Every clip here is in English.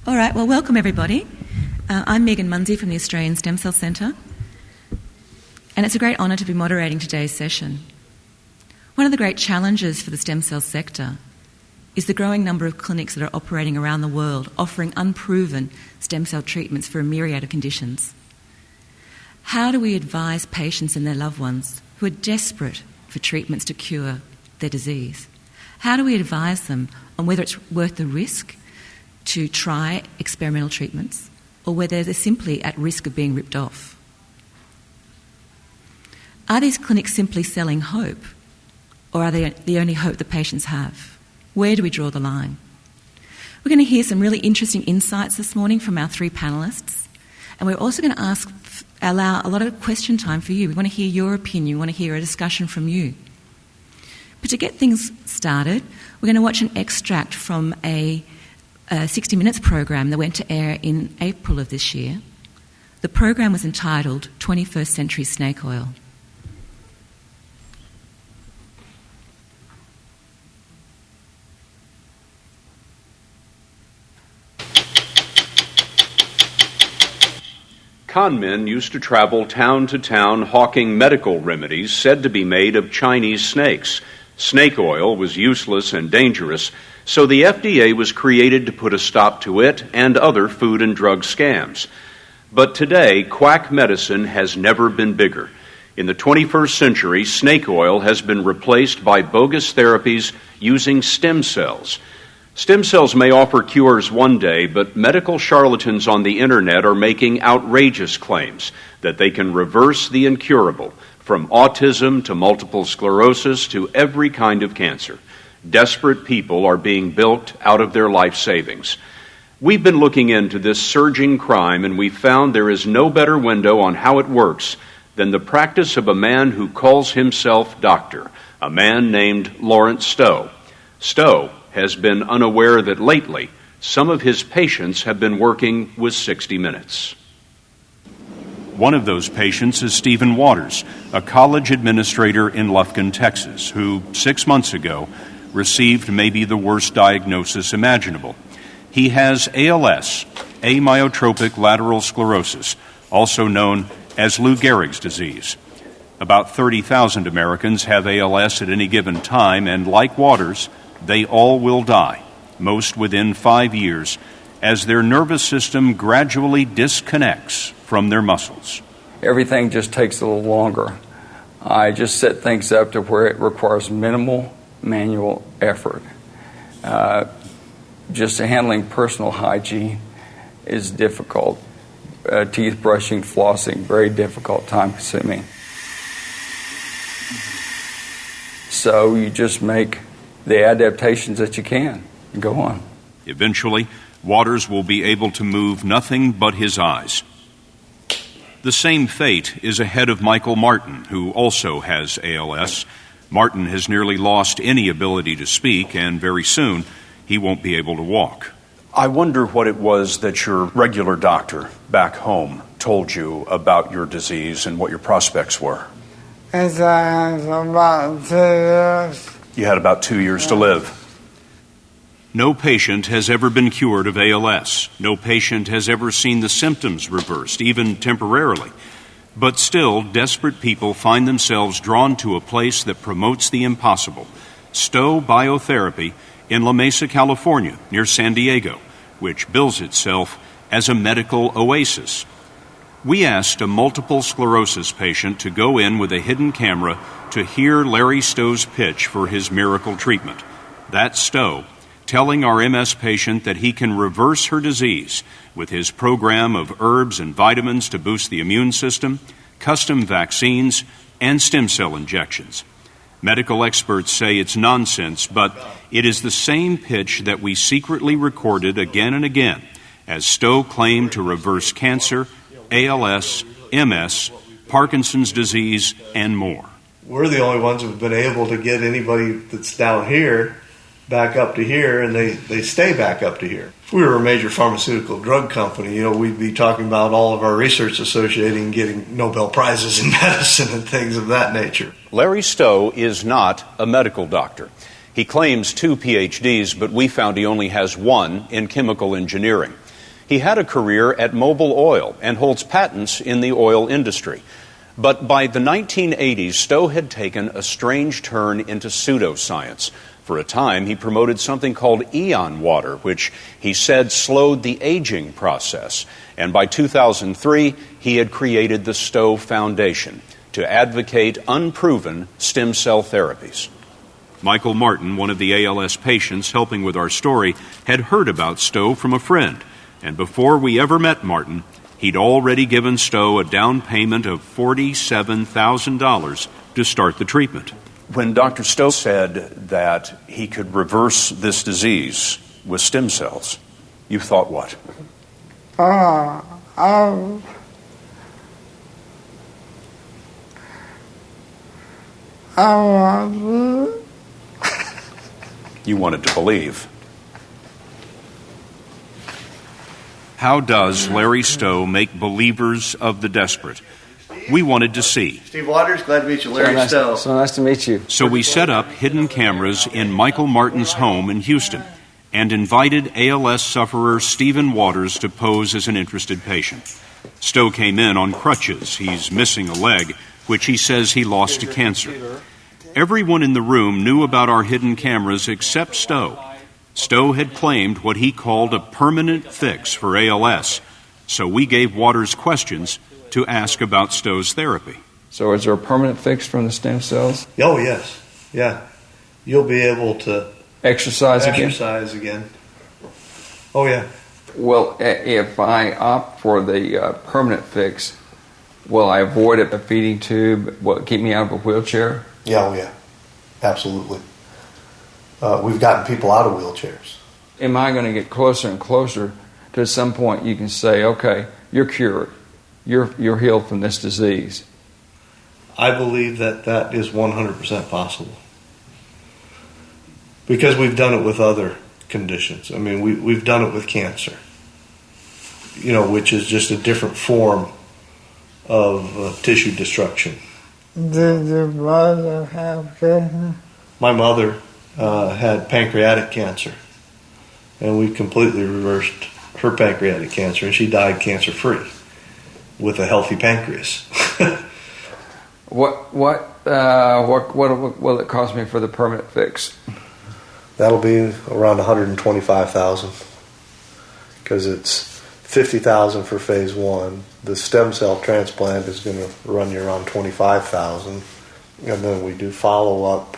All right, well, welcome everybody. I'm Megan Munsie from the Australian Stem Cell Centre, and it's a great honour to be moderating today's session. One of the great challenges for the stem cell sector is the growing number of clinics that are operating around the world offering unproven stem cell treatments for a myriad of conditions. How do we advise patients and their loved ones who are desperate for treatments to cure their disease? How do we advise them on whether it's worth the risk to try experimental treatments or whether they're simply at risk of being ripped off? Are these clinics simply selling hope, or are they the only hope that patients have? Where do we draw the line? We're going to hear some really interesting insights this morning from our three panellists, and we're also going to allow a lot of question time for you. We want to hear your opinion, we want to hear a discussion from you. But to get things started, we're going to watch an extract from a 60 Minutes program that went to air in April of this year. The program was entitled 21st Century Snake Oil. Con men used to travel town to town hawking medical remedies said to be made of Chinese snakes. Snake oil was useless and dangerous, so the FDA was created to put a stop to it and other food and drug scams. But today, Quack Medicine has never been bigger. In the 21st century, snake oil has been replaced by bogus therapies using stem cells. Stem cells may offer cures one day, but medical charlatans on the internet are making outrageous claims that they can reverse the incurable, from autism to multiple sclerosis to every kind of cancer. Desperate people are being bilked out of their life savings. We've been looking into this surging crime, and we found there is no better window on how it works than the practice of a man who calls himself doctor, a man named Lawrence Stowe. Stowe has been unaware that lately some of his patients have been working with 60 Minutes. One of those patients is Stephen Waters, a college administrator in Lufkin, Texas, who 6 months ago received maybe the worst diagnosis imaginable. He has ALS, amyotrophic lateral sclerosis, also known as Lou Gehrig's disease. About 30,000 Americans have ALS at any given time, and like Waters, they all will die, most within 5 years, as their nervous system gradually disconnects from their muscles. Everything just takes a little longer. I just set things up to where it requires minimal manual effort. Just handling personal hygiene is difficult. Teeth brushing, flossing, very difficult, time-consuming. So you just make the adaptations that you can and go on. Eventually, Waters will be able to move nothing but his eyes. The same fate is ahead of Michael Martin, who also has ALS. Martin has nearly lost any ability to speak, and very soon he won't be able to walk. I wonder what it was that your regular doctor back home told you about your disease and what your prospects were. It's about 2 years. You had about 2 years to live. No patient has ever been cured of ALS. No patient has ever seen the symptoms reversed, even temporarily. But still, desperate people find themselves drawn to a place that promotes the impossible, Stowe Biotherapy in La Mesa, California, near San Diego, which bills itself as a medical oasis. We asked a multiple sclerosis patient to go in with a hidden camera to hear Larry Stowe's pitch for his miracle treatment. That's Stowe telling our MS patient that he can reverse her disease with his program of herbs and vitamins to boost the immune system, custom vaccines, and stem cell injections. Medical experts say it's nonsense, but it is the same pitch that we secretly recorded again and again as Stowe claimed to reverse cancer, ALS, MS, Parkinson's disease, and more. We're the only ones who have been able to get anybody that's down here back up to here, and they stay back up to here. If we were a major pharmaceutical drug company, we'd be talking about all of our research associating getting Nobel Prizes in medicine and things of that nature. Larry Stowe is not a medical doctor. He claims 2 PhDs, but we found he only has 1 in chemical engineering. He had a career at Mobil Oil and holds patents in the oil industry. But by the 1980s, Stowe had taken a strange turn into pseudoscience. For a time, he promoted something called Eon water, which he said slowed the aging process. And by 2003, he had created the Stowe Foundation to advocate unproven stem cell therapies. Michael Martin, one of the ALS patients helping with our story, had heard about Stowe from a friend. And before we ever met Martin, he'd already given Stowe a down payment of $47,000 to start the treatment. When Dr. Stowe said that he could reverse this disease with stem cells, you thought what? You wanted to believe. How does Larry Stowe make believers of the desperate? We wanted to see. Steve Waters, glad to meet you. Larry Stowe. So nice to meet you. So we set up hidden cameras in Michael Martin's home in Houston and invited ALS sufferer Stephen Waters to pose as an interested patient. Stowe came in on crutches. He's missing a leg, which he says he lost to cancer. Everyone in the room knew about our hidden cameras except Stowe. Stowe had claimed what he called a permanent fix for ALS, so we gave Waters questions to ask about Stowe's therapy. So is there a permanent fix from the stem cells? Oh, yes. Yeah. You'll be able to Exercise again. Oh, yeah. Well, if I opt for the permanent fix, will I avoid a feeding tube? Will it keep me out of a wheelchair? Yeah, oh, yeah. Absolutely. We've gotten people out of wheelchairs. Am I going to get closer and closer to at some point you can say, okay, you're cured. You're healed from this disease? I believe that is 100% possible. Because we've done it with other conditions. I mean, we've done it with cancer, which is just a different form of tissue destruction. Did your mother have cancer? My mother had pancreatic cancer, and we completely reversed her pancreatic cancer, and she died cancer-free with a healthy pancreas. What will it cost me for the permanent fix? That'll be around $125,000 because it's $50,000 for phase one. The stem cell transplant is going to run you around $25,000, and then we do follow-up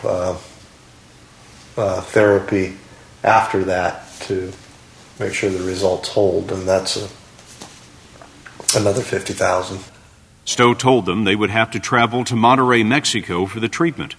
therapy after that to make sure the results hold, and that's another $50,000. Stowe told them they would have to travel to Monterrey, Mexico for the treatment.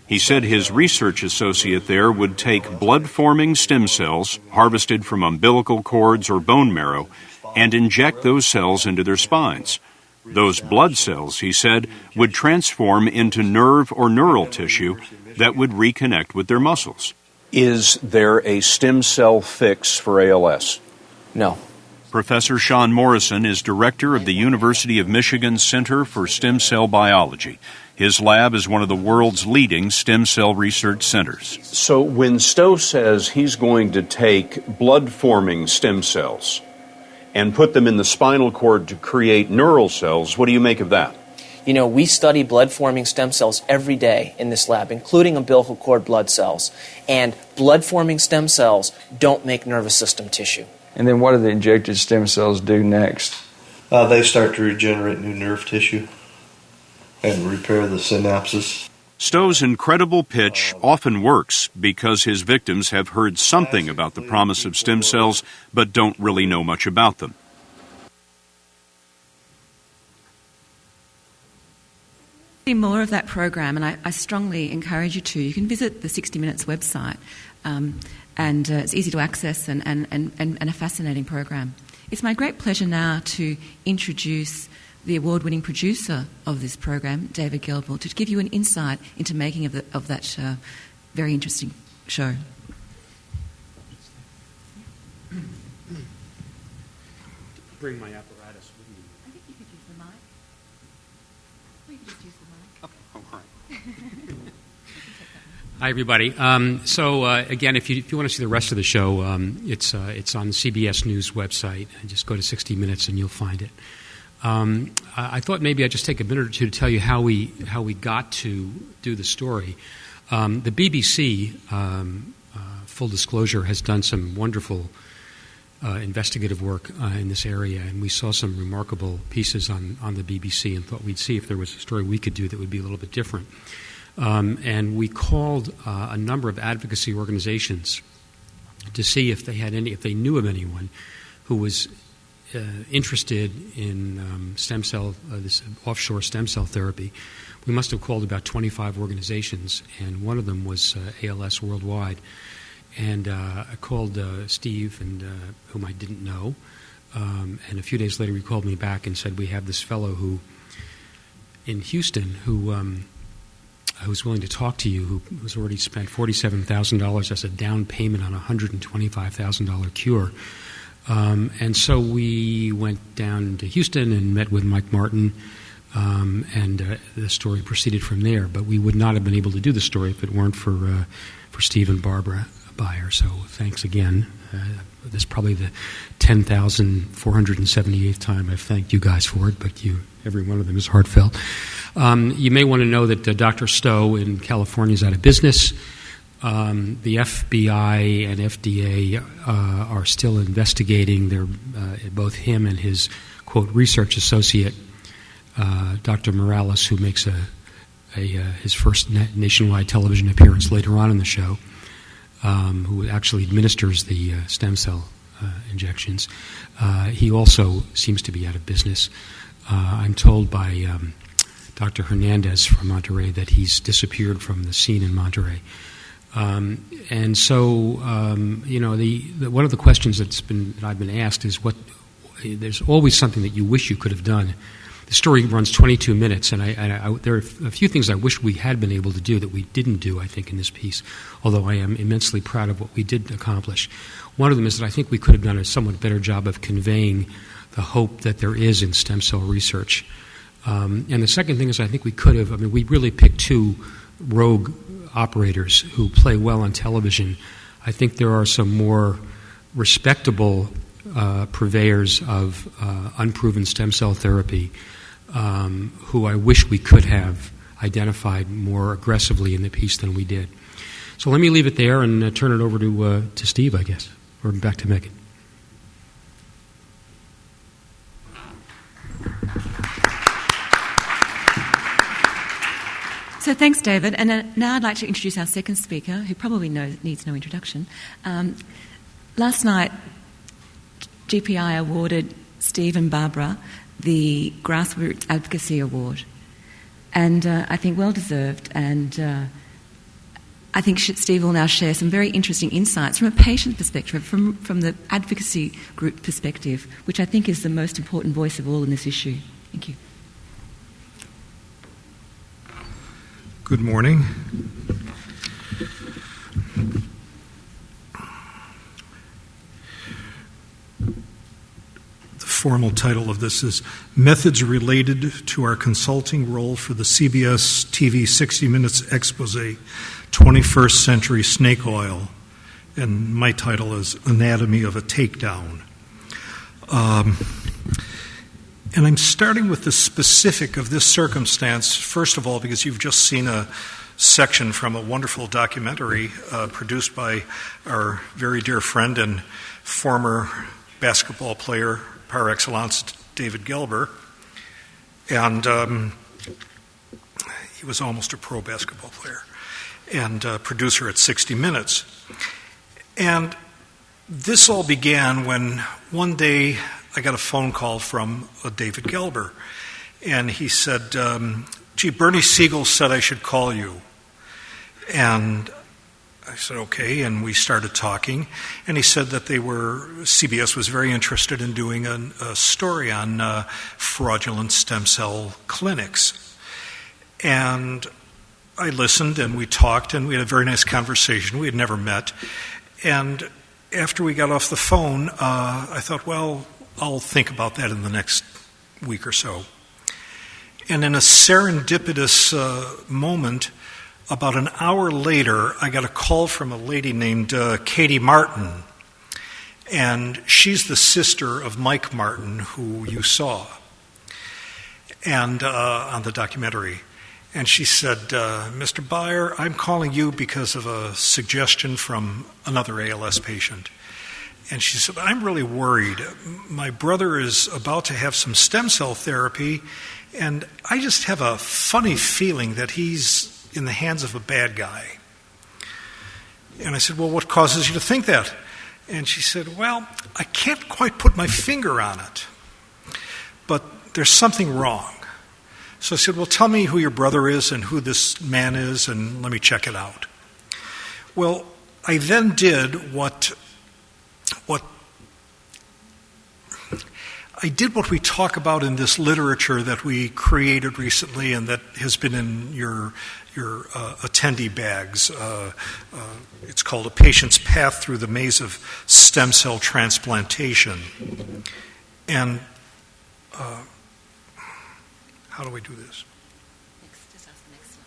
He said his research associate there would take blood-forming stem cells harvested from umbilical cords or bone marrow and inject those cells into their spines. Those blood cells, he said, would transform into nerve or neural tissue that would reconnect with their muscles. Is there a stem cell fix for ALS? No. Professor Sean Morrison is director of the University of Michigan Center for Stem Cell Biology. His lab is one of the world's leading stem cell research centers. So when Stowe says he's going to take blood-forming stem cells and put them in the spinal cord to create neural cells, what do you make of that? We study blood-forming stem cells every day in this lab, including umbilical cord blood cells. And blood-forming stem cells don't make nervous system tissue. And then what do the injected stem cells do next? They start to regenerate new nerve tissue and repair the synapses. Stowe's incredible pitch often works because his victims have heard something about the promise of stem cells but don't really know much about them. See more of that program, and I strongly encourage you to. You can visit the 60 Minutes website, and it's easy to access and a fascinating program. It's my great pleasure now to introduce the award-winning producer of this program, David Gelber, to give you an insight into making of that very interesting show. Bring my apparatus with me. I think you could use the mic. Or you could just use the mic. Oh, all right. Hi, everybody. Again, if you want to see the rest of the show, it's on the CBS News website. And just go to 60 Minutes and you'll find it. I thought maybe I'd just take a minute or two to tell you how we got to do the story. The BBC, full disclosure, has done some wonderful investigative work in this area, and we saw some remarkable pieces on the BBC and thought we'd see if there was a story we could do that would be a little bit different. And we called a number of advocacy organizations to see if they knew of anyone who was interested in this offshore stem cell therapy. We must have called about 25 organizations, and one of them was ALS Worldwide. And I called Steve, whom I didn't know, and a few days later he called me back and said, we have this fellow in Houston who's willing to talk to you, who has already spent $47,000 as a down payment on a $125,000 cure. And so we went down to Houston and met with Mike Martin, and the story proceeded from there. But we would not have been able to do the story if it weren't for Steve and Barbara Byer. So thanks again. This is probably the 10,478th time I've thanked you guys for it, but every one of them is heartfelt. You may want to know that Dr. Stowe in California is out of business. The FBI and FDA are still investigating. Both him and his, quote, research associate, Dr. Morales, who makes his first nationwide television appearance later on in the show, who actually administers the stem cell injections. He also seems to be out of business. I'm told by Dr. Hernandez from Monterey that he's disappeared from the scene in Monterey. And so, one of the questions that I've been asked is there's always something that you wish you could have done. The story runs 22 minutes, and there are a few things I wish we had been able to do that we didn't do, I think, in this piece, although I am immensely proud of what we did accomplish. One of them is that I think we could have done a somewhat better job of conveying the hope that there is in stem cell research. And the second thing is I think we could have, we really picked two rogue operators who play well on television. I think there are some more respectable purveyors of unproven stem cell therapy who I wish we could have identified more aggressively in the piece than we did. So let me leave it there and turn it over to Steve, I guess, or back to Megan. So thanks, David. And now I'd like to introduce our second speaker, who probably needs no introduction. Last night, GPI awarded Steve and Barbara the Grassroots Advocacy Award. And I think well-deserved. And I think Steve will now share some very interesting insights from a patient perspective, from the advocacy group perspective, which I think is the most important voice of all in this issue. Thank you. Good morning. The formal title of this is Methods Related to Our Consulting Role for the CBS TV 60 Minutes Expose, 21st Century Snake Oil. And my title is Anatomy of a Takedown. And I'm starting with the specific of this circumstance, first of all, because you've just seen a section from a wonderful documentary produced by our very dear friend and former basketball player par excellence, David Gelber. And he was almost a pro basketball player and producer at 60 Minutes. And this all began when one day I got a phone call from David Gelber, and he said, gee, Bernie Siegel said I should call you. And I said, okay, and we started talking, and he said that CBS was very interested in doing a story on fraudulent stem cell clinics. And I listened, and we talked, and we had a very nice conversation. We had never met. And after we got off the phone, I thought, well, I'll think about that in the next week or so. And in a serendipitous moment, About an hour later, I got a call from a lady named Katie Martin, and she's the sister of Mike Martin, who you saw, and on the documentary. And she said, Mr. Byer, I'm calling you because of a suggestion from another ALS patient. And she said, I'm really worried. My brother is about to have some stem cell therapy, and I just have a funny feeling that he's in the hands of a bad guy. And I said, well, what causes you to think that? And she said, well, I can't quite put my finger on it, but there's something wrong. So I said, well, tell me who your brother is and who this man is, and let me check it out. Well, I then did what we talk about in this literature that we created recently and that has been in your attendee bags. It's called A Patient's Path Through the Maze of Stem Cell Transplantation. And how do we do this? Just ask the next slide.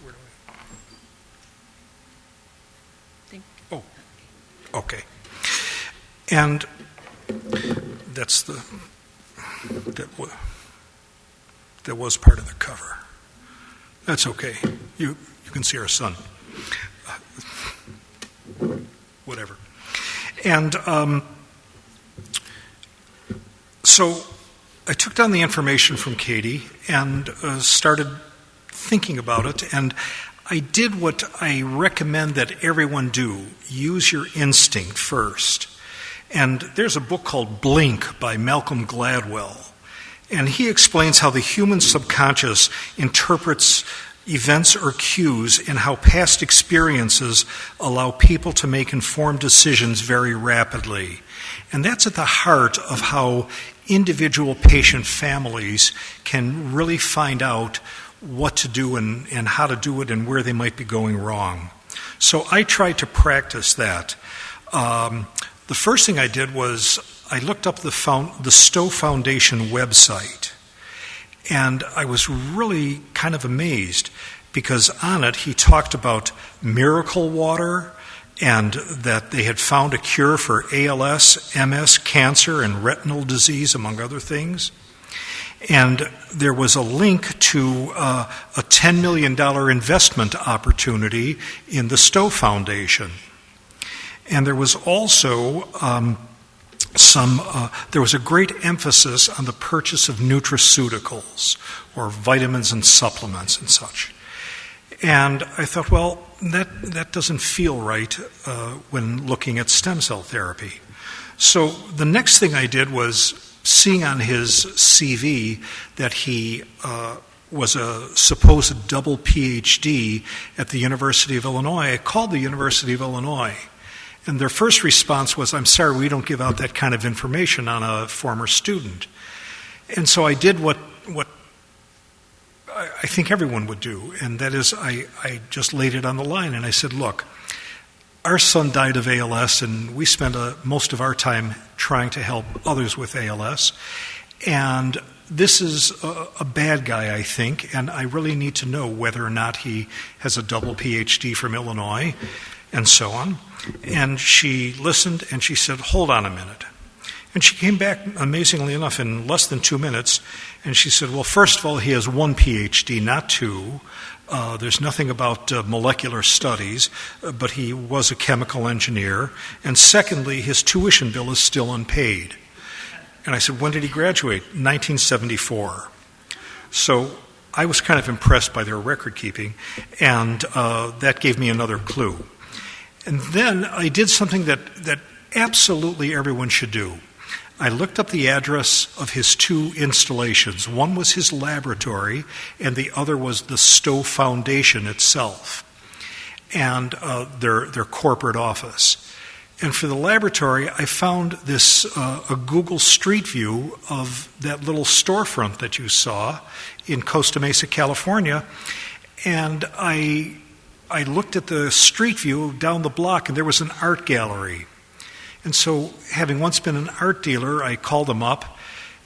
Where do I think. Oh, okay. And that was part of the cover. That's okay. You can see our son. Whatever. And so I took down the information from Katie and started thinking about it, and I did what I recommend that everyone do. Use your instinct first. And there's a book called Blink by Malcolm Gladwell, and he explains how the human subconscious interprets events or cues and how past experiences allow people to make informed decisions very rapidly. And that's at the heart of how individual patient families can really find out what to do and how to do it and where they might be going wrong. So I tried to practice that. The first thing I did was I looked up the Stowe Foundation website, and I was really kind of amazed because on it he talked about miracle water and that they had found a cure for ALS, MS, cancer, and retinal disease, among other things. And there was a link to a $10 million investment opportunity in the Stowe Foundation. And there was also there was a great emphasis on the purchase of nutraceuticals or vitamins and supplements and such. And I thought, well, that doesn't feel right when looking at stem cell therapy. So the next thing I did was, seeing on his CV that he was a supposed double PhD at the University of Illinois, I called the University of Illinois. And their first response was, I'm sorry, we don't give out that kind of information on a former student. And so I did what I think everyone would do, and that is I just laid it on the line, and I said, look, our son died of ALS, and we spend most of our time trying to help others with ALS. And this is a bad guy, I think, and I really need to know whether or not he has a double PhD from Illinois, and so on. And she listened, and she said, hold on a minute. And she came back, amazingly enough, in less than 2 minutes, and she said, well, first of all, he has one PhD, not two. There's nothing about molecular studies, but he was a chemical engineer. And secondly, his tuition bill is still unpaid. And I said, when did he graduate? 1974. So I was kind of impressed by their record keeping, and that gave me another clue. And then I did something that absolutely everyone should do. I looked up the address of his two installations. One was his laboratory, and the other was the Stowe Foundation itself, and their corporate office. And for the laboratory, I found this a Google Street View of that little storefront that you saw in Costa Mesa, California, and I looked at the street view down the block, and there was an art gallery. And so, having once been an art dealer, I called them up,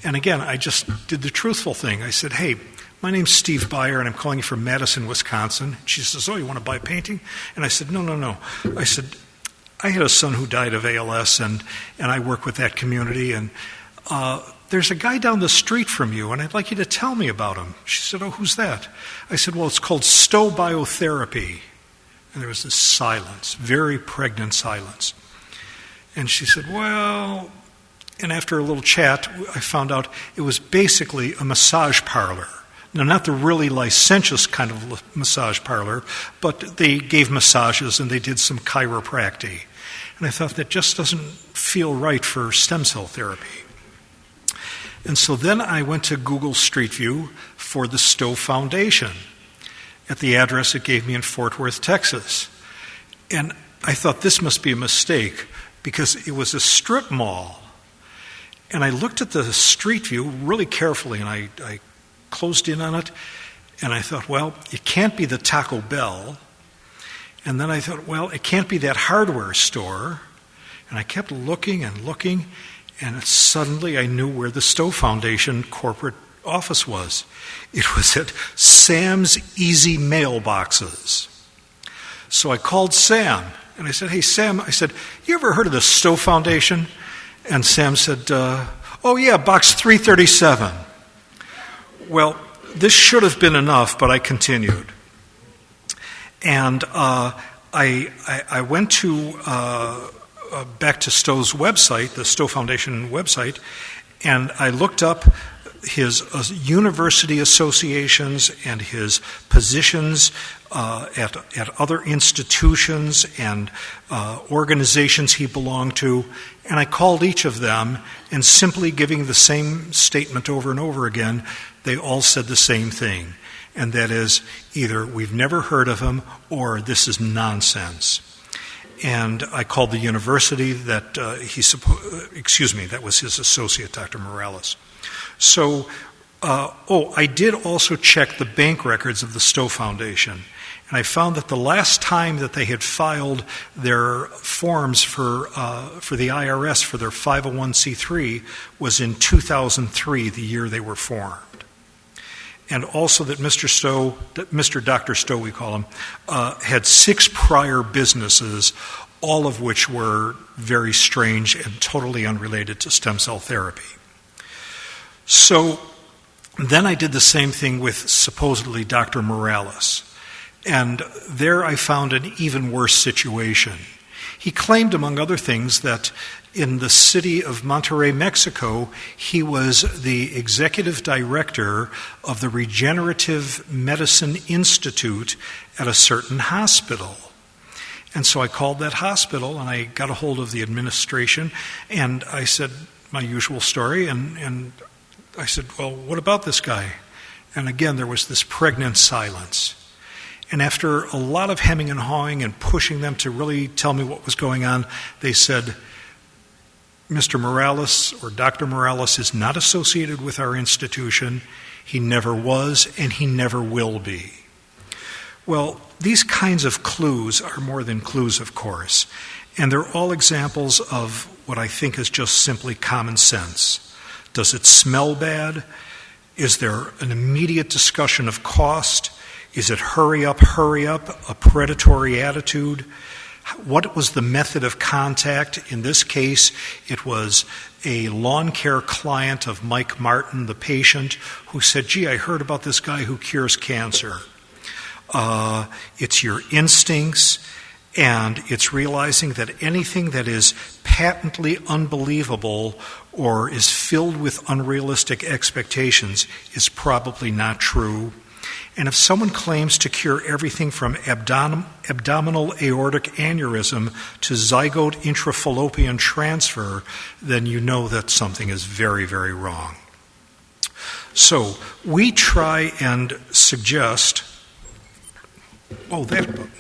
and again, I just did the truthful thing. I said, hey, My name's Steve Byer, and I'm calling you from Madison, Wisconsin. She says, oh, you want to buy a painting? And I said, no. I said, I had a son who died of ALS, and I work with that community, and there's a guy down the street from you, and I'd like you to tell me about him. She said, oh, who's that? I said, well, it's called Stowe Biotherapy. And there was this silence, very pregnant silence. And she said, well, and after a little chat, I found out it was basically a massage parlor. Now, not the really licentious kind of massage parlor, but they gave massages and they did some chiropractic. And I thought that just doesn't feel right for stem cell therapy. And so then I went to Google Street View for the Stowe Foundation at the address it gave me in Fort Worth, Texas. And I thought this must be a mistake because it was a strip mall. And I looked at the Street View really carefully, and I closed in on it, and I thought, well, it can't be the Taco Bell. And then I thought, well, it can't be that hardware store. And I kept looking, and suddenly I knew where the Stowe Foundation corporate office was. It was at Sam's Easy Mailboxes. So I called Sam, and I said, hey, Sam, I said, you ever heard of the Stowe Foundation? And Sam said, oh, yeah, box 337. Well, this should have been enough, but I continued. And I went to back to Stowe's website, the Stowe Foundation website, and I looked up his university associations and his positions at other institutions and organizations he belonged to, and I called each of them, and simply giving the same statement over and over again, they all said the same thing, and that is either we've never heard of him or this is nonsense. And I called the university that that was his associate, Dr. Morales. So, I did also check the bank records of the Stowe Foundation, and I found that the last time that they had filed their forms for the IRS for their 501c3 was in 2003, the year they were formed. And also that Mr. Dr. Stowe, we call him, had 6 prior businesses, all of which were very strange and totally unrelated to stem cell therapy. So then I did the same thing with supposedly Dr. Morales. And there I found an even worse situation. He claimed, among other things, that in the city of Monterrey, Mexico, he was the executive director of the Regenerative Medicine Institute at a certain hospital. And so I called that hospital, and I got a hold of the administration, and I said my usual story, and I said, well, what about this guy? And again, there was this pregnant silence. And after a lot of hemming and hawing and pushing them to really tell me what was going on, they said, Mr. Morales or Dr. Morales is not associated with our institution. He never was, and he never will be. Well, these kinds of clues are more than clues, of course, and they're all examples of what I think is just simply common sense. Does it smell bad? Is there an immediate discussion of cost? Is it hurry up, a predatory attitude? What was the method of contact? In this case, it was a lawn care client of Mike Martin, the patient, who said, gee, I heard about this guy who cures cancer. It's your instincts, and it's realizing that anything that is patently unbelievable or is filled with unrealistic expectations is probably not true. And if someone claims to cure everything from abdominal aortic aneurysm to zygote intrafallopian transfer, then you know that something is very, very wrong. So we try and suggest, that button.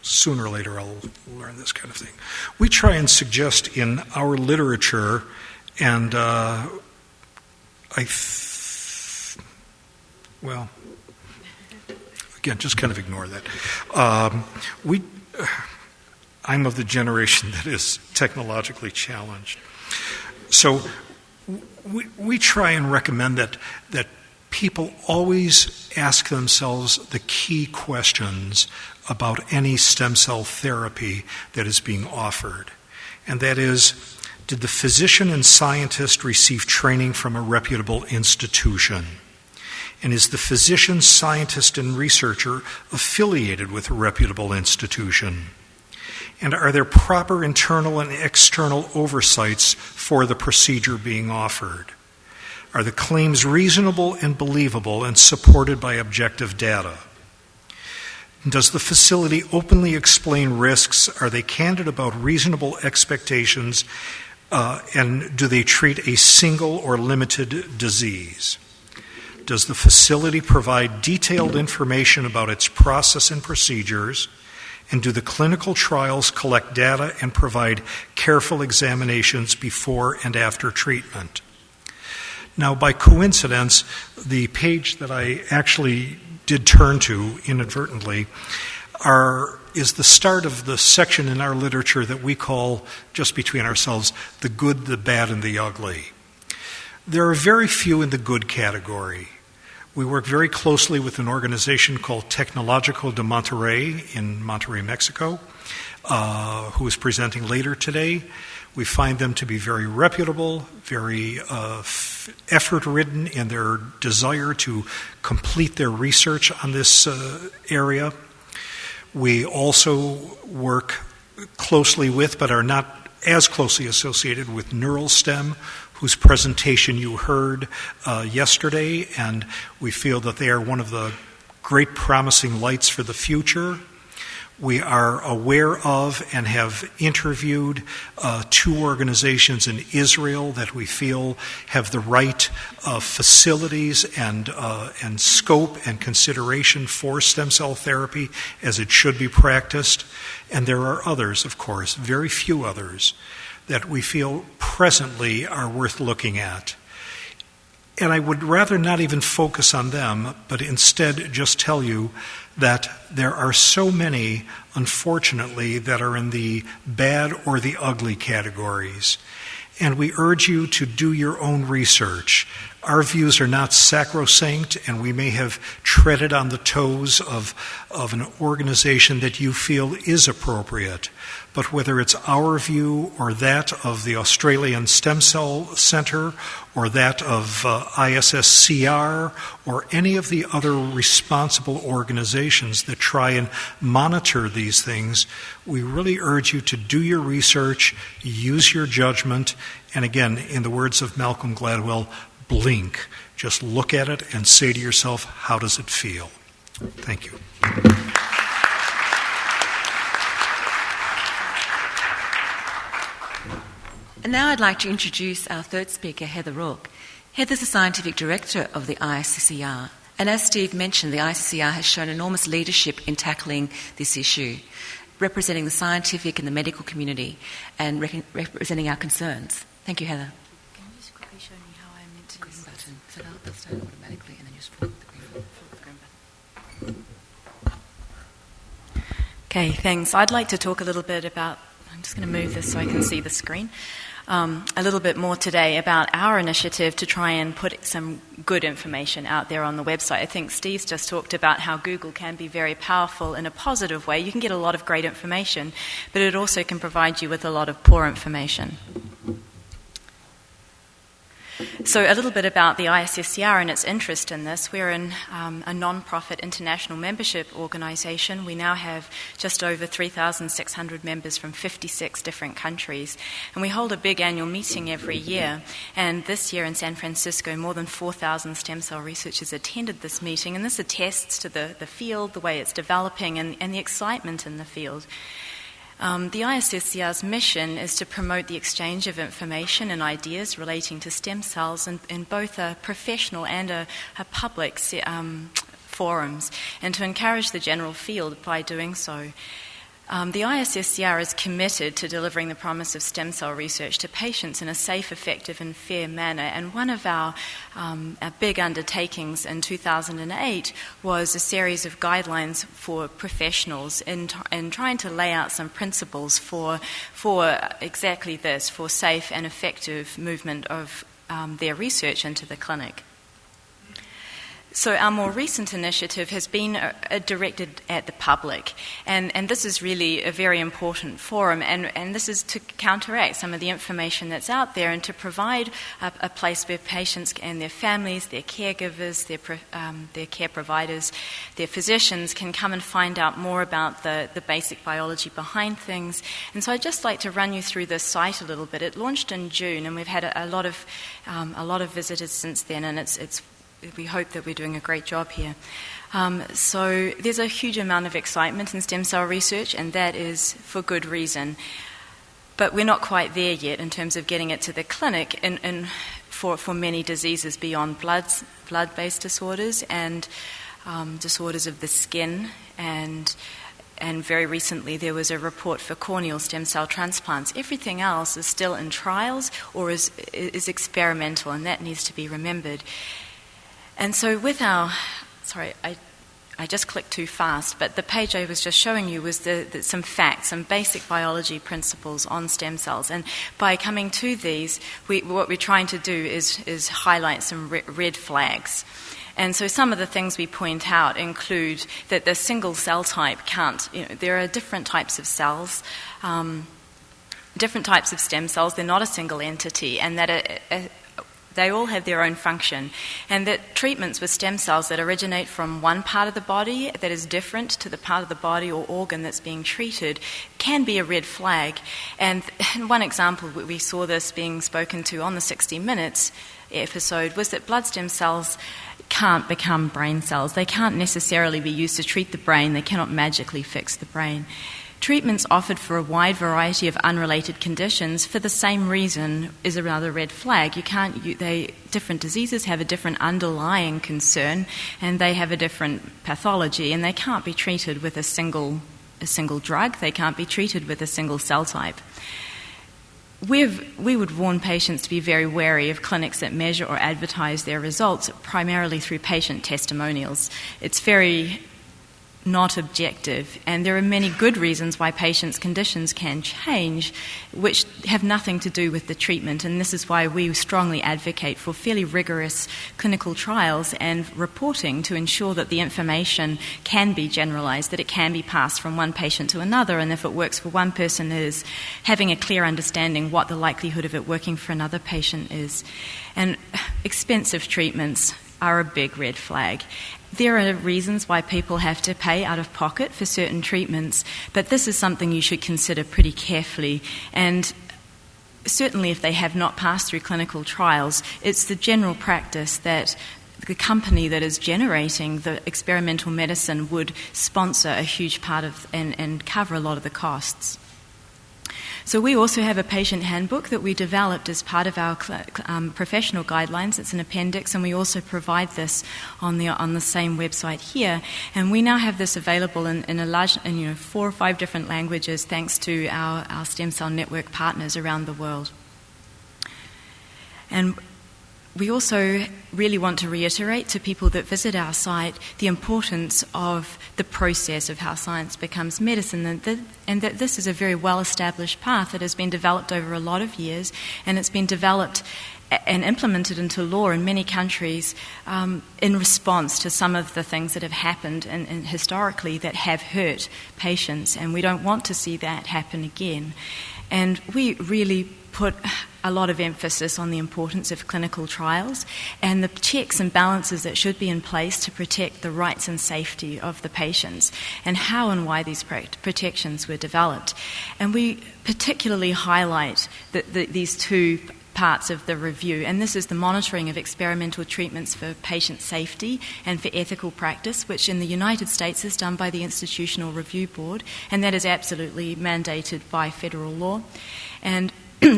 Sooner or later I'll learn this kind of thing. We try and suggest in our literature, and again, just kind of ignore that. I'm of the generation that is technologically challenged. So we try and recommend that people always ask themselves the key questions about any stem cell therapy that is being offered. And that is, did the physician and scientist receive training from a reputable institution? And is the physician, scientist, and researcher affiliated with a reputable institution? And are there proper internal and external oversights for the procedure being offered? Are the claims reasonable and believable and supported by objective data? Does the facility openly explain risks? Are they candid about reasonable expectations? And do they treat a single or limited disease? Does the facility provide detailed information about its process and procedures? And do the clinical trials collect data and provide careful examinations before and after treatment? Now, by coincidence, the page that I actually did turn to inadvertently is the start of the section in our literature that we call, just between ourselves, the good, the bad, and the ugly. There are very few in the good category. We work very closely with an organization called Tecnológico de Monterrey in Monterrey, Mexico, who is presenting later today. We find them to be very reputable, very effort-ridden in their desire to complete their research on this area. We also work closely with, but are not as closely associated with, NeuralStem, whose presentation you heard yesterday, and we feel that they are one of the great promising lights for the future. We are aware of and have interviewed 2 organizations in Israel that we feel have the right facilities and scope and consideration for stem cell therapy as it should be practiced. And there are others, of course, very few others, that we feel presently are worth looking at. And I would rather not even focus on them, but instead just tell you that there are so many, unfortunately, that are in the bad or the ugly categories. And we urge you to do your own research. Our views are not sacrosanct, and we may have treaded on the toes of an organization that you feel is appropriate. But whether it's our view or that of the Australian Stem Cell Center or that of ISSCR or any of the other responsible organizations that try and monitor these things, we really urge you to do your research, use your judgment, and again, in the words of Malcolm Gladwell, blink. Just look at it and say to yourself, how does it feel? Thank you. And now I'd like to introduce our third speaker, Heather Rooke. Heather's the Scientific Director of the ISSCR. And as Steve mentioned, the ISSCR has shown enormous leadership in tackling this issue, representing the scientific and the medical community and representing our concerns. Thank you, Heather. Can you just quickly show me how I'm meant to Green button. So they'll start automatically and then just flip the green button. Okay, thanks. I'd like to talk a little bit about, I'm just going to move this so I can see the screen, a little bit more today about our initiative to try and put some good information out there on the website. I think Steve's just talked about how Google can be very powerful in a positive way. You can get a lot of great information, but it also can provide you with a lot of poor information. So a little bit about the ISSCR and its interest in this. We're a non-profit international membership organisation. We now have just over 3,600 members from 56 different countries. And we hold a big annual meeting every year. And this year in San Francisco, more than 4,000 stem cell researchers attended this meeting. And this attests to the field, the way it's developing, and the excitement in the field. The ISSCR's mission is to promote the exchange of information and ideas relating to stem cells in both a professional and a public forums, and to encourage the general field by doing so. The ISSCR is committed to delivering the promise of stem cell research to patients in a safe, effective and fair manner, and one of our big undertakings in 2008 was a series of guidelines for professionals in trying to lay out some principles for exactly this, for safe and effective movement of their research into the clinic. So our more recent initiative has been directed at the public, and this is really a very important forum, and this is to counteract some of the information that's out there and to provide a place where patients and their families, their caregivers, their care providers, their physicians can come and find out more about the basic biology behind things. And so I'd just like to run you through this site a little bit. It launched in June, and we've had a lot of visitors since then, and we hope that we're doing a great job here. So there's a huge amount of excitement in stem cell research, and that is for good reason. But we're not quite there yet in terms of getting it to the clinic for many diseases beyond blood-based disorders and disorders of the skin. And very recently there was a report for corneal stem cell transplants. Everything else is still in trials or is experimental, and that needs to be remembered. And so with I just clicked too fast, but the page I was just showing you was some facts, some basic biology principles on stem cells. And by coming to these, what we're trying to do is highlight some red flags. And so some of the things we point out include that the single cell type there are different types of cells, different types of stem cells. They're not a single entity, and that they all have their own function, and that treatments with stem cells that originate from one part of the body that is different to the part of the body or organ that's being treated can be a red flag. And one example we saw this being spoken to on the 60 Minutes episode was that blood stem cells can't become brain cells. They can't necessarily be used to treat the brain. They cannot magically fix the brain. Treatments offered for a wide variety of unrelated conditions for the same reason is another red flag. Different diseases have a different underlying concern, and they have a different pathology, and they can't be treated with a single drug. They can't be treated with a single cell type. We would warn patients to be very wary of clinics that measure or advertise their results primarily through patient testimonials. It's very not objective, and there are many good reasons why patients' conditions can change which have nothing to do with the treatment, and this is why we strongly advocate for fairly rigorous clinical trials and reporting to ensure that the information can be generalized, that it can be passed from one patient to another, and if it works for one person is having a clear understanding what the likelihood of it working for another patient is. And expensive treatments are a big red flag. There are reasons why people have to pay out of pocket for certain treatments, but this is something you should consider pretty carefully. And certainly if they have not passed through clinical trials, it's the general practice that the company that is generating the experimental medicine would sponsor a huge part of and cover a lot of the costs. So we also have a patient handbook that we developed as part of our professional guidelines. It's an appendix, and we also provide this on the same website here. And we now have this available in 4 or 5 different languages, thanks to our stem cell network partners around the world. And we also really want to reiterate to people that visit our site the importance of the process of how science becomes medicine, and that this is a very well-established path that has been developed over a lot of years, and it's been developed and implemented into law in many countries in response to some of the things that have happened and historically that have hurt patients, and we don't want to see that happen again. And we really put a lot of emphasis on the importance of clinical trials and the checks and balances that should be in place to protect the rights and safety of the patients, and how and why these protections were developed. And we particularly highlight these 2 parts of the review, and this is the monitoring of experimental treatments for patient safety and for ethical practice, which in the United States is done by the Institutional Review Board, and that is absolutely mandated by federal law. And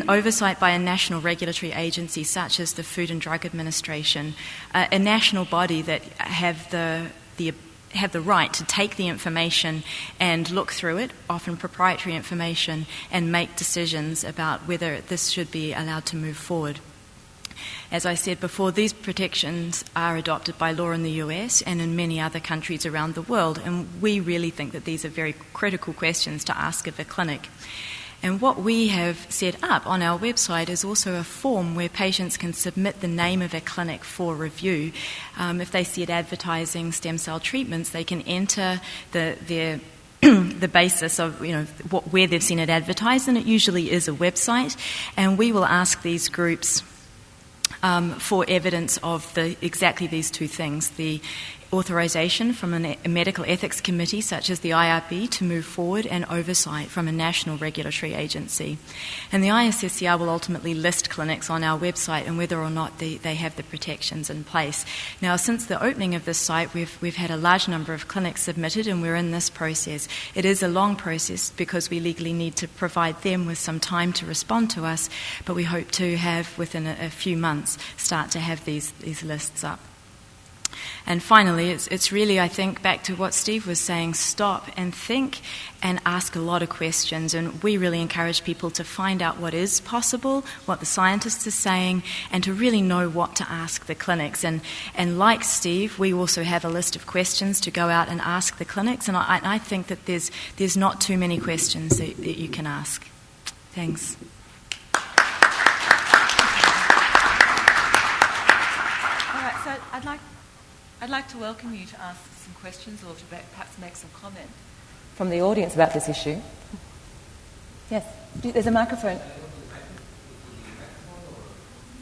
oversight by a national regulatory agency such as the Food and Drug Administration, a national body that have the right to take the information and look through it, often proprietary information, and make decisions about whether this should be allowed to move forward. As I said before, these protections are adopted by law in the US and in many other countries around the world, and we really think that these are very critical questions to ask of a clinic. And what we have set up on our website is also a form where patients can submit the name of a clinic for review. If they see it advertising stem cell treatments, they can enter their the basis of where they've seen it advertised, and it usually is a website. And we will ask these groups for evidence of exactly these two things: the authorization from a medical ethics committee such as the IRB to move forward, and oversight from a national regulatory agency. And the ISSCR will ultimately list clinics on our website and whether or not they have the protections in place. Now, since the opening of this site, we've had a large number of clinics submitted, and we're in this process. It is a long process because we legally need to provide them with some time to respond to us, but we hope to have, within a few months, start to have these lists up. And finally, it's really, I think, back to what Steve was saying, stop and think and ask a lot of questions. And we really encourage people to find out what is possible, what the scientists are saying, and to really know what to ask the clinics. And like Steve, we also have a list of questions to go out and ask the clinics. And I think that there's not too many questions that you can ask. Thanks. All right, so I'd like to welcome you to ask some questions or to perhaps make some comment from the audience about this issue. Yes, there's a microphone.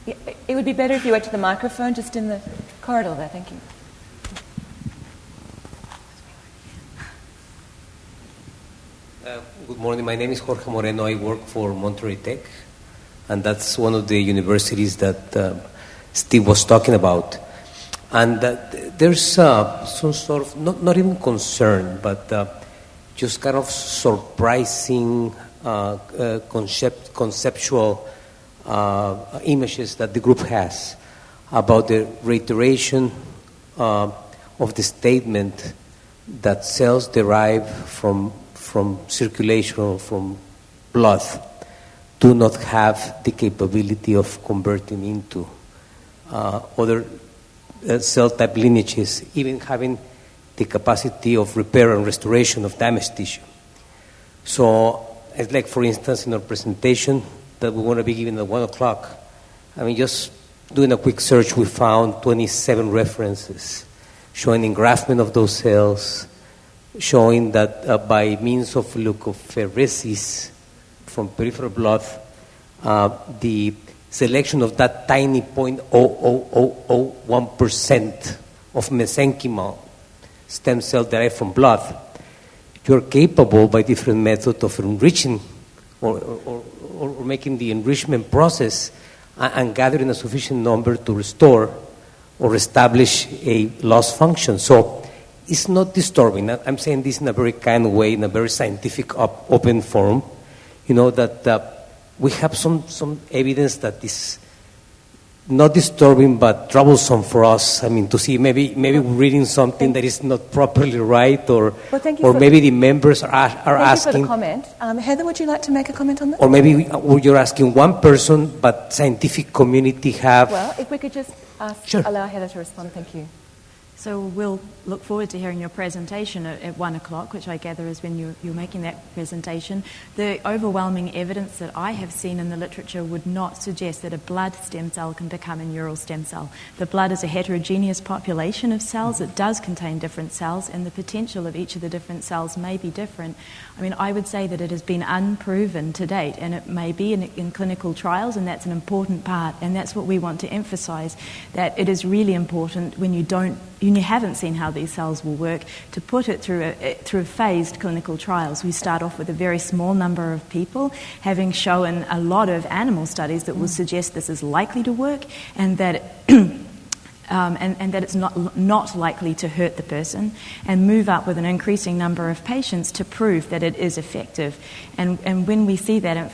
Yeah, it would be better if you went to the microphone just in the corridor there. Thank you. Good morning. My name is Jorge Moreno. I work for Monterey Tech, and that's one of the universities that Steve was talking about. And there's some sort of, not even concern, but just kind of surprising conceptual images that the group has about the reiteration of the statement that cells derived from circulation or from blood do not have the capability of converting into other cell type lineages, even having the capacity of repair and restoration of damaged tissue. So, it's like, for instance, in our presentation that we want to be given at 1 o'clock, just doing a quick search, we found 27 references showing engraftment of those cells, showing that by means of leukapheresis from peripheral blood, the selection of that tiny 0.00001% of mesenchymal stem cell derived from blood, you're capable by different methods of enriching or making the enrichment process and gathering a sufficient number to restore or establish a lost function. So it's not disturbing. I'm saying this in a very kind way, in a very scientific, open forum, that we have some evidence that is not disturbing but troublesome for us. To see maybe we're reading something that is not properly right, or maybe the members are asking. Thank you for the comment. Heather, would you like to make a comment on that? Or maybe you're asking one person, but scientific community have. Well, if we could just allow Heather to respond. Thank you. So we'll look forward to hearing your presentation at 1 o'clock, which I gather is when you're making that presentation. The overwhelming evidence that I have seen in the literature would not suggest that a blood stem cell can become a neural stem cell. The blood is a heterogeneous population of cells. It does contain different cells, and the potential of each of the different cells may be different. I would say that it has been unproven to date, and it may be in clinical trials, and that's an important part, and that's what we want to emphasize, that it is really important when you haven't seen how these cells will work, to put it through phased clinical trials. We start off with a very small number of people, having shown a lot of animal studies that will suggest this is likely to work, and that and that it's not likely to hurt the person, and move up with an increasing number of patients to prove that it is effective. And when we see that,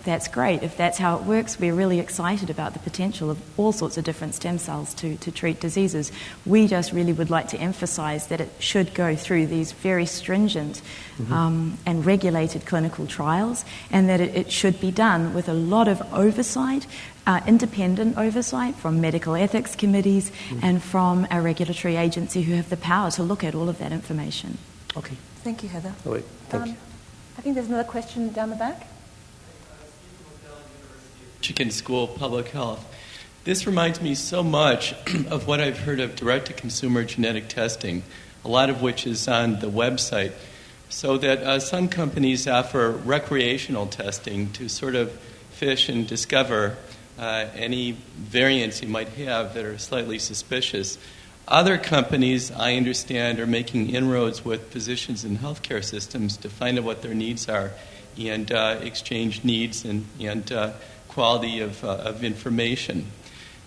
that's great. If that's how it works, we're really excited about the potential of all sorts of different stem cells to treat diseases. We just really would like to emphasize that it should go through these very stringent and regulated clinical trials, and that it should be done with a lot of oversight, independent oversight from medical ethics committees and from a regulatory agency who have the power to look at all of that information. Okay. Thank you, Heather. All right. Thank you. I think there's another question down the back. Michigan School of Public Health. This reminds me so much of what I've heard of direct-to-consumer genetic testing, a lot of which is on the website, so that some companies offer recreational testing to sort of fish and discover any variants you might have that are slightly suspicious. Other companies, I understand, are making inroads with physicians and healthcare systems to find out what their needs are and exchange needs and quality of information.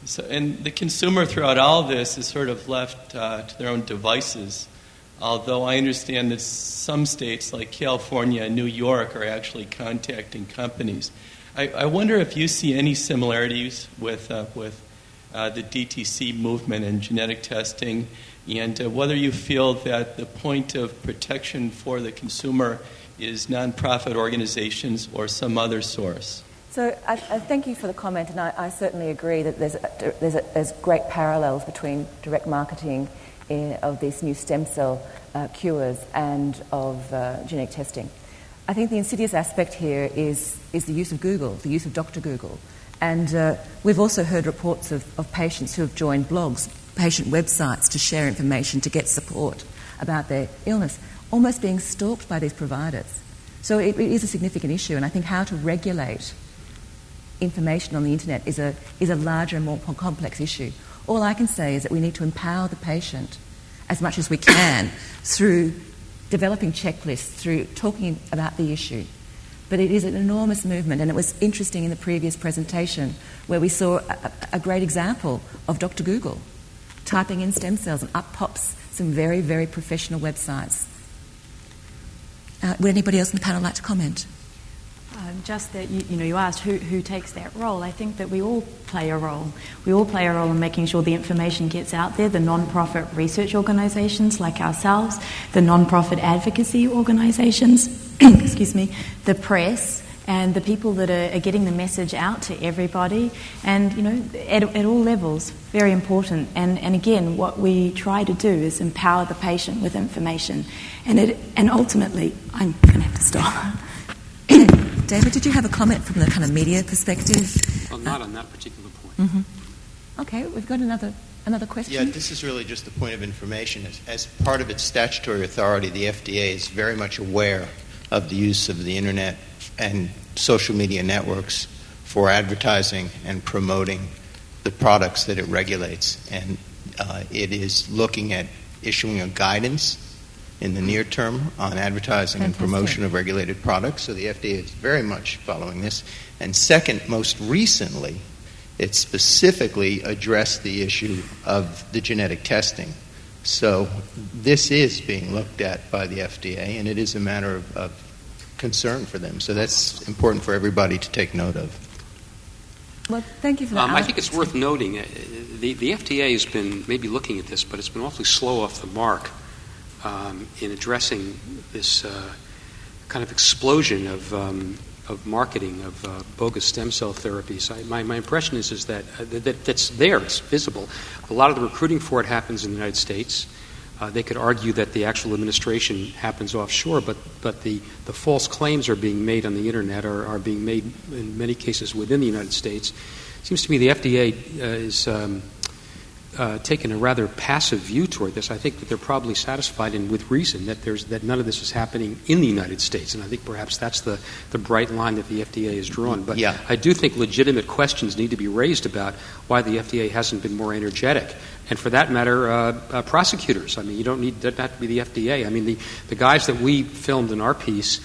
So, and the consumer throughout all of this is sort of left to their own devices, although I understand that some states like California and New York are actually contacting companies. I wonder if you see any similarities with the DTC movement and genetic testing, and whether you feel that the point of protection for the consumer is nonprofit organizations or some other source. So I thank you for the comment, and I certainly agree that there's great parallels between direct marketing of these new stem cell cures and of genetic testing. I think the insidious aspect here is the use of Google, the use of Dr. Google. And we've also heard reports of patients who have joined blogs, patient websites to share information, to get support about their illness, almost being stalked by these providers. So it is a significant issue, and I think how to regulate information on the internet is a larger and more complex issue. All I can say is that we need to empower the patient as much as we can through developing checklists, through talking about the issue. But it is an enormous movement, and it was interesting in the previous presentation where we saw a great example of Dr. Google typing in stem cells, and up pops some very, very professional websites. Would anybody else in the panel like to comment? Just that you asked who takes that role. I think that we all play a role. We all play a role in making sure the information gets out there. The non-profit research organisations like ourselves, the non-profit advocacy organisations, excuse me, the press, and the people that are getting the message out to everybody, and at all levels, very important. And again, what we try to do is empower the patient with information, and ultimately, I'm going to have to stop. David, did you have a comment from the kind of media perspective? Well, not on that particular point. Mm-hmm. Okay, we've got another question. Yeah, this is really just a point of information. As part of its statutory authority, the FDA is very much aware of the use of the internet and social media networks for advertising and promoting the products that it regulates. And it is looking at issuing a guidance in the near term on advertising and promotion of regulated products. So the FDA is very much following this. And second, most recently, it specifically addressed the issue of the genetic testing. So this is being looked at by the FDA, and it is a matter of concern for them. So that's important for everybody to take note of. Well, thank you for that. I think it's worth noting, the FDA has been maybe looking at this, but it's been awfully slow off the mark in addressing this kind of explosion of marketing of bogus stem cell therapies. My impression is that that's there, it's visible. A lot of the recruiting for it happens in the United States. They could argue that the actual administration happens offshore, but the false claims are being made on the internet are being made in many cases within the United States. It seems to me the FDA is taken a rather passive view toward this. I think that they're probably satisfied, and with reason, that none of this is happening in the United States. And I think perhaps that's the bright line that the FDA has drawn. But yeah. I do think legitimate questions need to be raised about why the FDA hasn't been more energetic. And for that matter, prosecutors. I mean, you don't need that to be the FDA. I mean, the guys that we filmed in our piece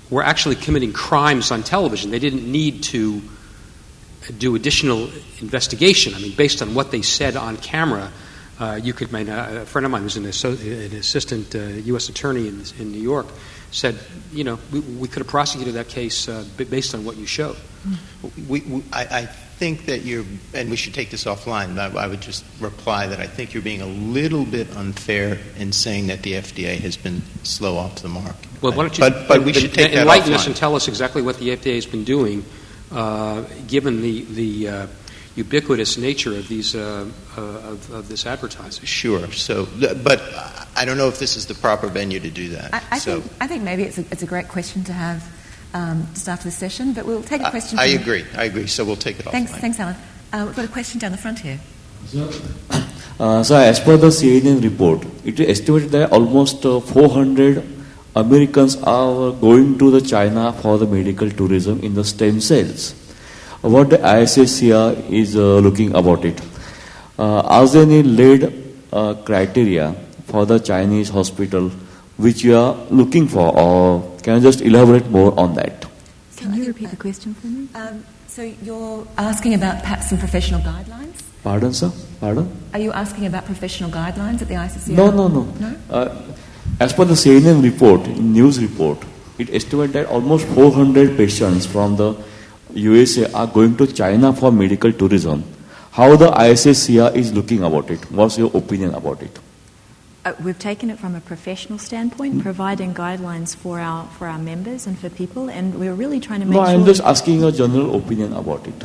were actually committing crimes on television. They didn't need to do additional investigation. I mean, based on what they said on camera, you could make a friend of mine who's an assistant U.S. attorney in New York said, we could have prosecuted that case based on what you showed. I think that and we should take this offline, I would just reply that I think you're being a little bit unfair in saying that the FDA has been slow off the mark. Well, why don't you but we should take that enlighten offline. us and tell us exactly what the FDA has been doing, given the ubiquitous nature of these of this advertising. Sure. So, but I don't know if this is the proper venue to do that. I think maybe it's a great question to have just after the session, but we'll take a question. I agree. So we'll take it offline. Thanks, Alan. We've got a question down the front here. So as per the CNN report, it is estimated that almost 400 Americans are going to the China for the medical tourism in the stem cells. What the ISSCR is looking about it? Are there any laid criteria for the Chinese hospital which you are looking for, or can you just elaborate more on that? Can you repeat the question for me? So you're asking about perhaps some professional guidelines? Pardon, sir? Pardon? Are you asking about professional guidelines at the ISSCR? No. As per the CNN report, news report, it estimates that almost 400 patients from the USA are going to China for medical tourism. How the ISSCR is looking about it? What's your opinion about it? We've taken it from a professional standpoint, providing guidelines for our members and for people, and we're really trying to make sure... No, I'm just asking a general opinion about it.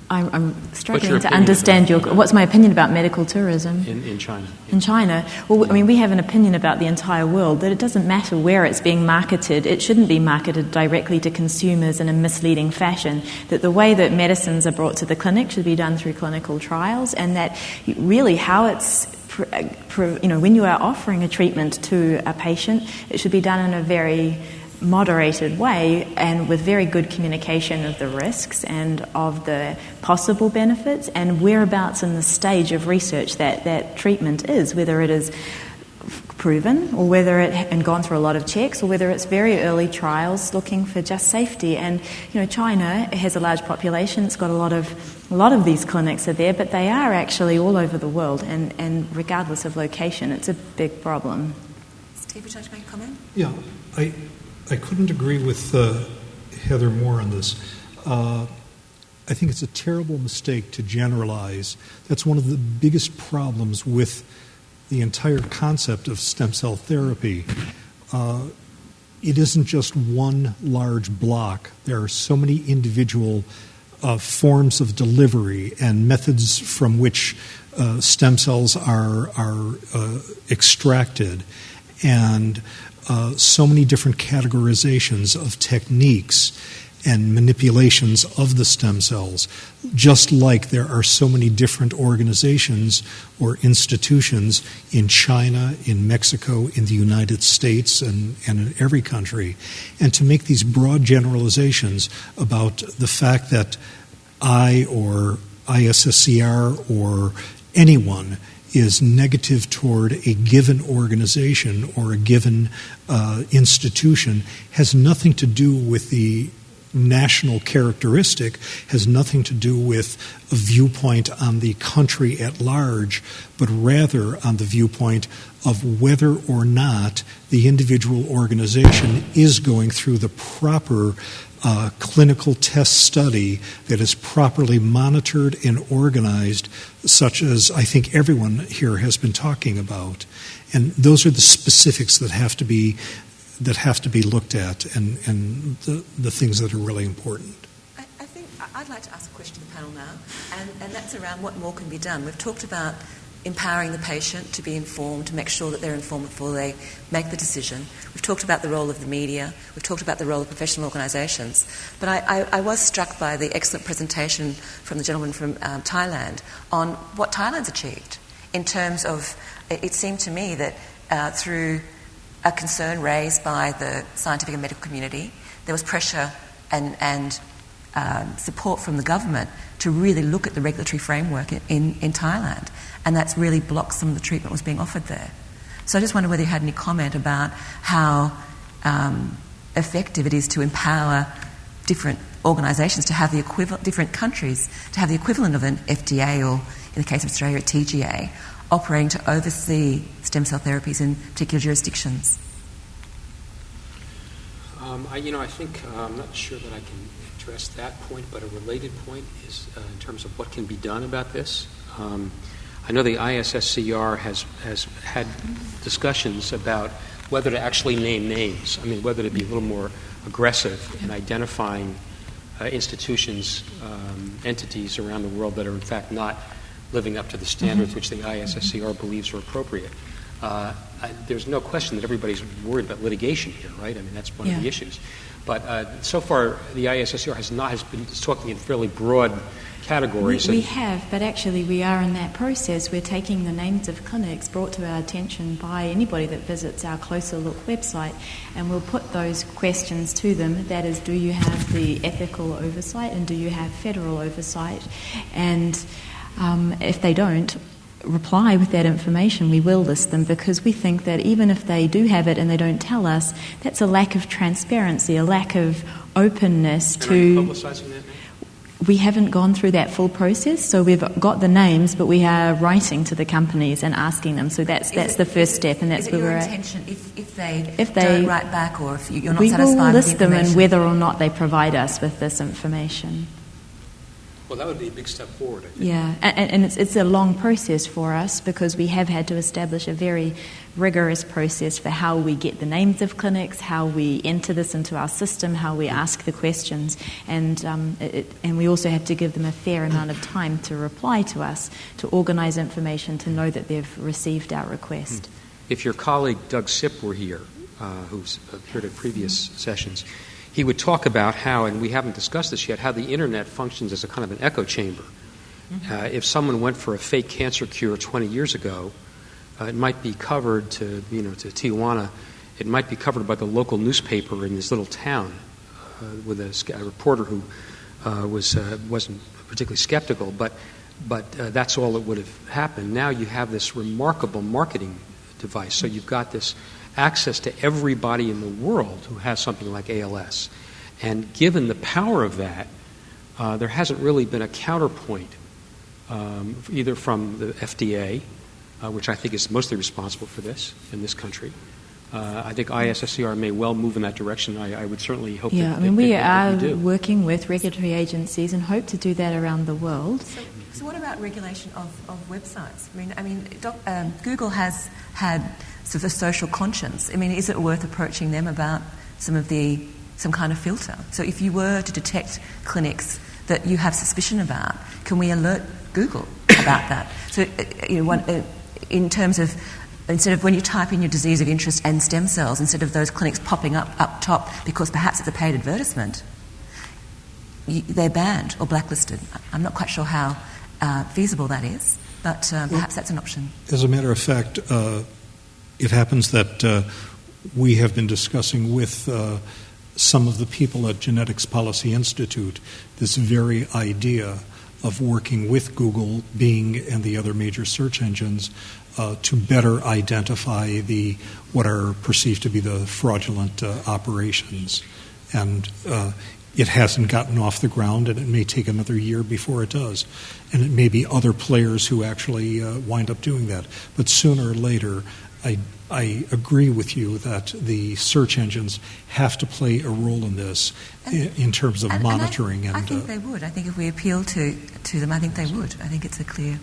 I'm struggling to understand what's my opinion about medical tourism in China. In China, well, I mean, we have an opinion about the entire world that it doesn't matter where it's being marketed. It shouldn't be marketed directly to consumers in a misleading fashion. That the way that medicines are brought to the clinic should be done through clinical trials, and that really how it's when you are offering a treatment to a patient, it should be done in a very moderated way and with very good communication of the risks and of the possible benefits and whereabouts in the stage of research that treatment is, whether it is proven or whether it and gone through a lot of checks or whether it's very early trials looking for just safety. And China has a large population. It's got a lot of these clinics are there, but they are actually all over the world, and regardless of location, it's a big problem. Steve, would you like to make a comment? Yeah, I couldn't agree with Heather more on this. I think it's a terrible mistake to generalize. That's one of the biggest problems with the entire concept of stem cell therapy. It isn't just one large block. There are so many individual forms of delivery and methods from which stem cells are extracted, and so many different categorizations of techniques and manipulations of the stem cells, just like there are so many different organizations or institutions in China, in Mexico, in the United States, and in every country. And to make these broad generalizations about the fact that I or ISSCR or anyone is negative toward a given organization or a given institution has nothing to do with the national characteristic, has nothing to do with a viewpoint on the country at large, but rather on the viewpoint of whether or not the individual organization is going through the proper clinical test study that is properly monitored and organized, such as I think everyone here has been talking about. And those are the specifics that have to be looked at, and the things that are really important. I think I'd like to ask a question to the panel now, and that's around what more can be done. We've talked about empowering the patient to be informed, to make sure that they're informed before they make the decision. We've talked about the role of the media. We've talked about the role of professional organisations. But I was struck by the excellent presentation from the gentleman from Thailand on what Thailand's achieved in terms of, it seemed to me that through a concern raised by the scientific and medical community, there was pressure and support from the government to really look at the regulatory framework in Thailand, and that's really blocked some of the treatment that was being offered there. So I just wonder whether you had any comment about how effective it is to empower different organisations to have the equivalent, different countries to have the equivalent of an FDA or, in the case of Australia, a TGA, operating to oversee stem cell therapies in particular jurisdictions. I think I'm not sure that I can address that point, but a related point is in terms of what can be done about this. I know the ISSCR has had discussions about whether to actually name names. I mean, whether to be a little more aggressive in identifying institutions, entities around the world that are in fact not living up to the standards which the ISSCR believes are appropriate. There's no question that everybody's worried about litigation here, right? I mean, that's one of the issues. But so far, the ISSCR has been talking in fairly broad categories. We have, but actually we are in that process. We're taking the names of clinics brought to our attention by anybody that visits our Closer Look website, and we'll put those questions to them. That is, do you have the ethical oversight and do you have federal oversight? And if they don't reply with that information, we will list them, because we think that even if they do have it and they don't tell us, that's a lack of transparency, a lack of openness to... Are you publicizing that now? We haven't gone through that full process, so we've got the names, but we are writing to the companies and asking them. So that's the first step, and that's where we're at. Is it your intention, if they don't write back, or if you're not satisfied we will with list the them and information? whether or not they provide us with this information. Well, that would be a big step forward, I think. Yeah, and it's a long process for us, because we have had to establish a very rigorous process for how we get the names of clinics, how we enter this into our system, how we ask the questions, and we also have to give them a fair amount of time to reply to us, to organise information, to know that they've received our request. If your colleague Doug Sipp were here, who's appeared at previous sessions, he would talk about how, and we haven't discussed this yet, how the Internet functions as a kind of an echo chamber. If someone went for a fake cancer cure 20 years ago, it might be covered to Tijuana. It might be covered by the local newspaper in this little town with a reporter who wasn't particularly skeptical, but that's all that would have happened. Now you have this remarkable marketing device, so you've got this access to everybody in the world who has something like ALS. And given the power of that, there hasn't really been a counterpoint, either from the FDA, which I think is mostly responsible for this in this country. I think ISSCR may well move in that direction. I would certainly hope that we that are do. working with regulatory agencies and hope to do that around the world. So what about regulation of websites? I mean, Google has had sort of a social conscience. I mean, is it worth approaching them about some kind of filter? So if you were to detect clinics that you have suspicion about, can we alert Google about that? So in terms of, instead of when you type in your disease of interest and stem cells, instead of those clinics popping up top because perhaps it's a paid advertisement, they're banned or blacklisted. I'm not quite sure how feasible that is, but perhaps that's an option. As a matter of fact, it happens that we have been discussing with some of the people at Genetics Policy Institute this very idea of working with Google, Bing, and the other major search engines to better identify what are perceived to be the fraudulent operations. And it hasn't gotten off the ground, and it may take another year before it does. And it may be other players who actually wind up doing that. But sooner or later, I agree with you that the search engines have to play a role in this in terms of monitoring. I think they would. I think if we appeal to them, I think they would. I think it's a clear...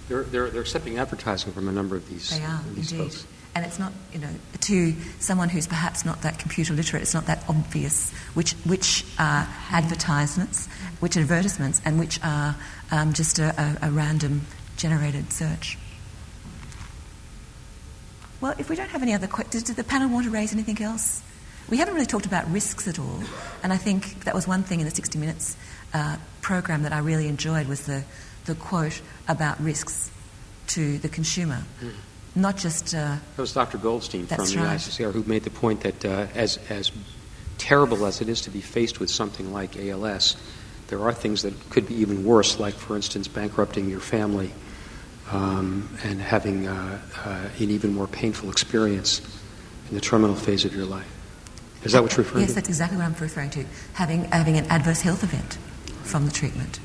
They're accepting advertising from a number of these They are, these indeed. folks. And it's not, to someone who's perhaps not that computer literate, it's not that obvious which are advertisements, and which are just a random generated search. Well, if we don't have any other questions, did the panel want to raise anything else? We haven't really talked about risks at all, and I think that was one thing in the 60 Minutes program that I really enjoyed, was the quote about risks to the consumer. Not just... that was Dr. Goldstein from the right. ISSCR, who made the point that as terrible as it is to be faced with something like ALS, there are things that could be even worse, like, for instance, bankrupting your family and having an even more painful experience in the terminal phase of your life. Is that what you're referring to? Yes, that's exactly what I'm referring to, having an adverse health event from the treatment.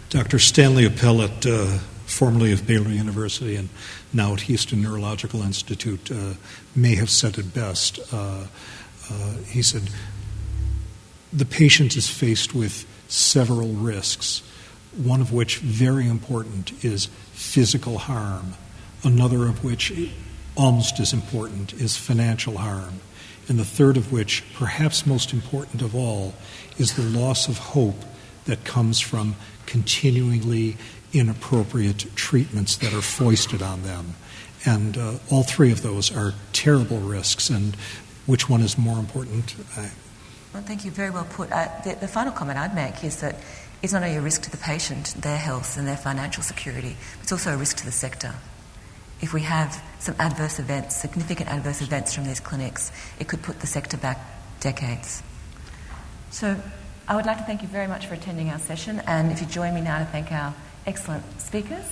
Dr. Stanley Appellate, formerly of Baylor University and now at Houston Neurological Institute, may have said it best. He said, the patient is faced with several risks, one of which, very important, is physical harm. Another of which, almost as important, is financial harm. and the third of which, perhaps most important of all, is the loss of hope that comes from continually inappropriate treatments that are foisted on them. And all three of those are terrible risks, and which one is more important? Well, thank you. Very well put. The final comment I'd make is that it's not only a risk to the patient, their health and their financial security, but it's also a risk to the sector. If we have some adverse events, significant adverse events from these clinics, it could put the sector back decades. So I would like to thank you very much for attending our session, and if you join me now to thank our excellent speakers.